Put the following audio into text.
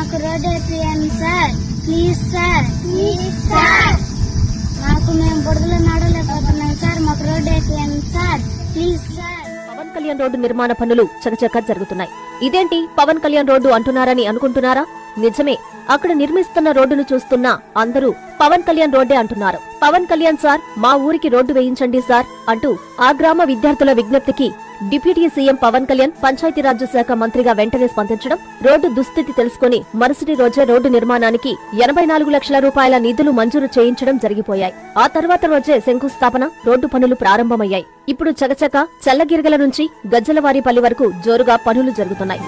మాకు రోడ్ వేపియండి sir, please sir, మాకు మేము బుడదలో నడవలేకపోతున్నాం సార్, మాకు రోడ్ వేపియండి sir, please sir. Pawan Kalyan road నిర్మాణ పనులు చకచకా జరుగుతున్నాయి. ఇదేంటి పవన్ కళ్యాణ్ రోడ్డు అంటున్నారని అనుకుంటున్నారా? నిజమే, అక్కడ నిర్మిస్తున్న రోడ్డును చూస్తున్నా అందరూ పవన్ కళ్యాణ్ రోడ్డే అంటున్నారు. పవన్ కళ్యాణ్ సార్, మా ఊరికి రోడ్డు వేయించండి సార్ అంటూ ఆ గ్రామ విద్యార్థుల విజ్ఞప్తికి డిప్యూటీ సీఎం పవన్ కళ్యాణ్ పంచాయతీరాజ్ శాఖ మంత్రిగా వెంటనే స్పందించడం, రోడ్డు దుస్థితి తెలుసుకుని మరుసటి రోజే రోడ్డు నిర్మాణానికి 84 లక్షల రూపాయల నిధులు మంజూరు చేయించడం జరిగిపోయాయి. ఆ తర్వాత రోజే శంకుస్థాపన, రోడ్డు పనులు ప్రారంభమయ్యాయి. ఇప్పుడు చకచక చల్లగిరిగల నుంచి గజ్జలవారిపల్లి వరకు జోరుగా పనులు జరుగుతున్నాయి.